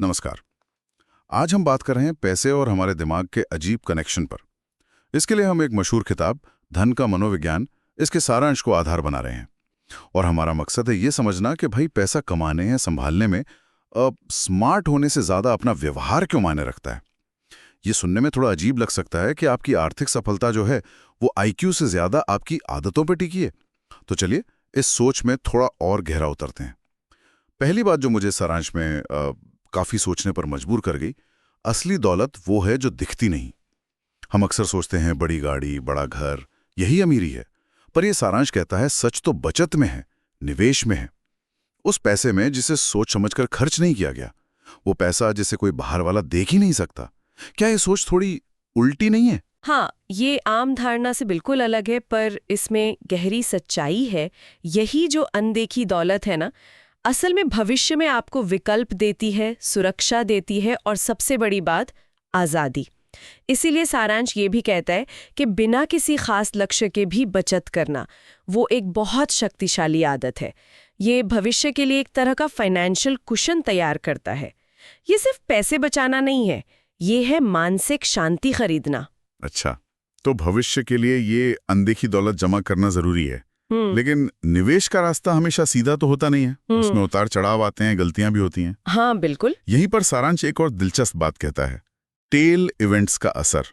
नमस्कार। आज हम बात कर रहे हैं पैसे और हमारे दिमाग के अजीब कनेक्शन पर। इसके लिए हम एक मशहूर किताब धन का मनोविज्ञान, इसके सारांश को आधार बना रहे हैं। और हमारा मकसद है ये समझना कि भाई पैसा कमाने या संभालने में स्मार्ट होने से ज्यादा अपना व्यवहार क्यों मायने रखता है। ये सुनने में थोड़ा अजीब लग सकता है कि आपकी आर्थिक सफलता जो है वो आईक्यू से ज्यादा आपकी आदतों पर टिकी है। तो चलिए इस सोच में थोड़ा और गहरा उतरते हैं। पहली बात जो मुझे सारांश में काफी सोचने पर मजबूर कर गई, असली दौलत वो है जो दिखती नहीं। हम अक्सर सोचते हैं बड़ी गाड़ी, बड़ा घर, यही अमीरी है। पर यह सारांश कहता है सच तो बचत में है, निवेश में है। उस पैसे में जिसे सोच समझकर खर्च नहीं किया गया, वो पैसा जिसे कोई बाहर वाला देख ही नहीं सकता। क्या ये सोच थोड़ी उल्टी नहीं है? हाँ, ये आम धारणा से बिल्कुल अलग है, पर इसमें गहरी सच्चाई है। यही जो अनदेखी दौलत है ना, असल में भविष्य में आपको विकल्प देती है, सुरक्षा देती है और सबसे बड़ी बात, आज़ादी। इसीलिए सारांश ये भी कहता है कि बिना किसी खास लक्ष्य के भी बचत करना वो एक बहुत शक्तिशाली आदत है। ये भविष्य के लिए एक तरह का फाइनेंशियल कुशन तैयार करता है। ये सिर्फ पैसे बचाना नहीं है, ये है मानसिक शांति खरीदना। अच्छा, तो भविष्य के लिए ये अनदेखी दौलत जमा करना जरूरी है। लेकिन निवेश का रास्ता हमेशा सीधा तो होता नहीं है। उसमें उतार चढ़ाव आते हैं, गलतियां भी होती हैं। हाँ बिल्कुल। यहीं पर सारांश एक और दिलचस्प बात कहता है, टेल इवेंट्स का असर।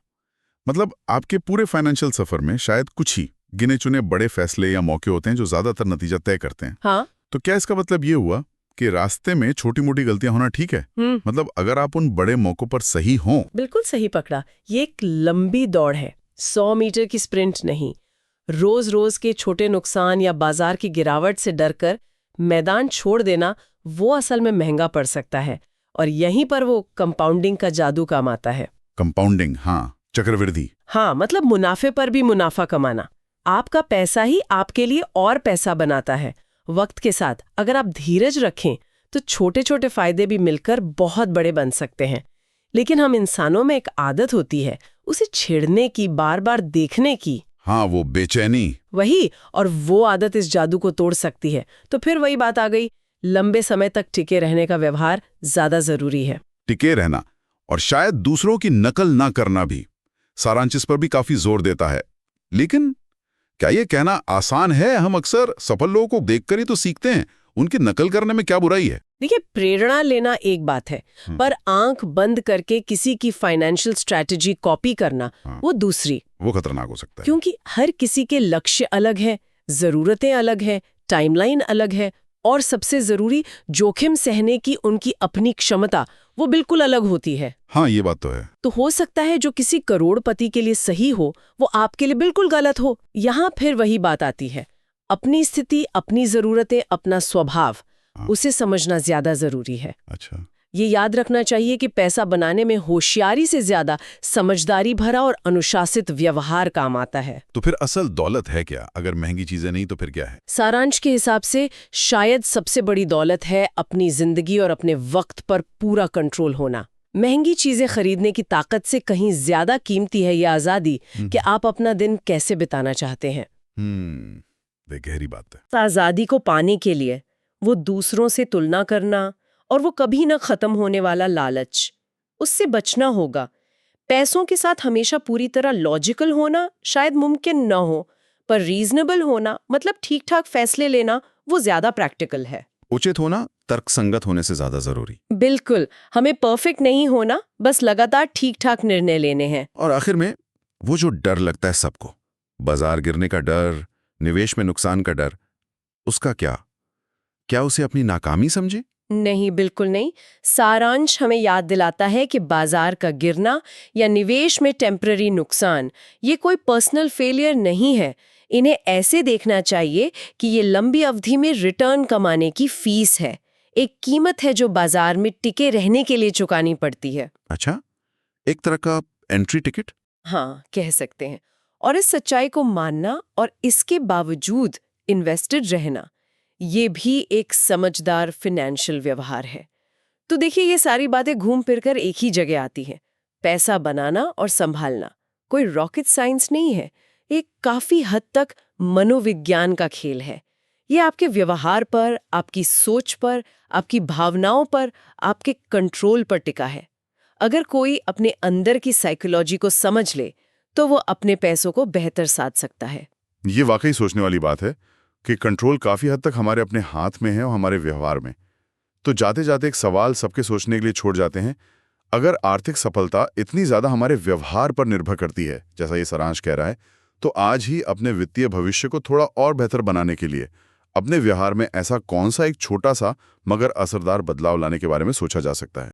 मतलब आपके पूरे फाइनेंशियल सफर में शायद कुछ ही गिने चुने बड़े फैसले या मौके होते हैं जो ज्यादातर नतीजा तय करते हैं। हाँ? तो क्या इसका मतलब ये हुआ कि रास्ते में छोटी मोटी गलतियां होना ठीक है? मतलब अगर आप उन बड़े मौकों पर सही हों। बिल्कुल सही पकड़ा। ये एक लंबी दौड़ है, 100 मीटर की स्प्रिंट नहीं। रोज रोज के छोटे नुकसान या बाजार की गिरावट से डरकर मैदान छोड़ देना वो असल में महंगा पड़ सकता है। और यहीं पर वो कंपाउंडिंग का जादू काम आता है। कंपाउंडिंग, हाँ, चक्रवृद्धि। हाँ, मतलब मुनाफे पर भी मुनाफा कमाना। आपका पैसा ही आपके लिए और पैसा बनाता है। वक्त के साथ अगर आप धीरज रखें तो छोटे छोटे फायदे भी मिलकर बहुत बड़े बन सकते हैं। लेकिन हम इंसानों में एक आदत होती है उसे छेड़ने की, बार बार देखने की। हाँ, वो बेचैनी। वही, और वो आदत इस जादू को तोड़ सकती है। तो फिर वही बात आ गई, लंबे समय तक टिके रहने का व्यवहार ज्यादा जरूरी है। टिके रहना और शायद दूसरों की नकल ना करना भी। सारांश इस पर भी काफी जोर देता है। लेकिन क्या ये कहना आसान है? हम अक्सर सफल लोगों को देखकर ही तो सीखते हैं, उनकी नकल करने में क्या बुराई है? देखिए, प्रेरणा लेना एक बात है, पर आंख बंद करके किसी की फाइनेंशियल स्ट्रैटेजी कॉपी करना वो दूसरी। वो खतरनाक हो सकता है। क्योंकि हर किसी के लक्ष्य अलग है, जरूरतें अलग है, टाइमलाइन अलग है, और सबसे जरूरी, जोखिम सहने की उनकी अपनी क्षमता वो बिल्कुल अलग होती है। हाँ, ये बात तो है। तो हो सकता है जो किसी करोड़पति के लिए सही हो वो आपके लिए बिल्कुल गलत हो। यहाँ फिर वही बात आती है, अपनी स्थिति, अपनी जरूरतें, अपना स्वभाव, उसे समझना ज्यादा जरूरी है। अच्छा, ये याद रखना चाहिए कि पैसा बनाने में होशियारी से ज्यादा समझदारी भरा और अनुशासित व्यवहार काम आता है। तो फिर असल दौलत है क्या? अगर महंगी चीजें नहीं तो फिर क्या है? सारांश के हिसाब से शायद सबसे बड़ी दौलत है अपनी जिंदगी और अपने वक्त पर पूरा कंट्रोल होना। महंगी चीजें खरीदने की ताकत से कहीं ज्यादा कीमती है यह आजादी कि आप अपना दिन कैसे बिताना चाहते हैं। ये गहरी बात है। आजादी को पाने के लिए वो दूसरों से तुलना करना और वो कभी न खत्म होने वाला लालच, उससे बचना होगा। पैसों के साथ हमेशा पूरी तरह लॉजिकल होना शायद मुमकिन न हो, पर रीजनेबल होना, मतलब ठीक ठाक फैसले लेना, वो ज्यादा प्रैक्टिकल है। उचित होना तर्कसंगत होने से ज्यादा जरूरी। बिल्कुल, हमें परफेक्ट नहीं होना, बस लगातार ठीक ठाक निर्णय लेने हैं। और आखिर में वो जो डर लगता है सबको, बाजार गिरने का डर, निवेश में नुकसान का डर, उसका क्या उसे अपनी नाकामी समझे? नहीं, बिल्कुल नहीं। सारांश हमें याद दिलाता है कि बाजार का गिरना या निवेश में टेम्पररी नुकसान ये कोई पर्सनल फेलियर नहीं है। इन्हें ऐसे देखना चाहिए कि ये लंबी अवधि में रिटर्न कमाने की फीस है, एक कीमत है जो बाजार में टिके रहने के लिए चुकानी पड़ती है। अच्छा, एक तरह का एंट्री टिकट? हाँ, कह सकते हैं। और इस सच्चाई को मानना और इसके बावजूद इन्वेस्टेड रहना, ये भी एक समझदार फाइनेंशियल व्यवहार है। तो देखिए, ये सारी बातें घूम फिरकर एक ही जगह आती हैं। पैसा बनाना और संभालना कोई रॉकेट साइंस नहीं है, एक काफी हद तक मनोविज्ञान का खेल है। ये आपके व्यवहार पर, आपकी सोच पर, आपकी भावनाओं पर, आपके कंट्रोल पर टिका है। अगर कोई अपने अंदर की साइकोलॉजी को समझ ले तो वो अपने पैसों को बेहतर साध सकता है। ये वाकई सोचने वाली बात है कि कंट्रोल काफी हद तक हमारे अपने हाथ में है और हमारे व्यवहार में। तो जाते जाते एक सवाल सबके सोचने के लिए छोड़ जाते हैं, अगर आर्थिक सफलता इतनी ज्यादा हमारे व्यवहार पर निर्भर करती है, जैसा ये सारांश कह रहा है, तो आज ही अपने वित्तीय भविष्य को थोड़ा और बेहतर बनाने के लिए अपने व्यवहार में ऐसा कौन सा एक छोटा सा मगर असरदार बदलाव लाने के बारे में सोचा जा सकता है।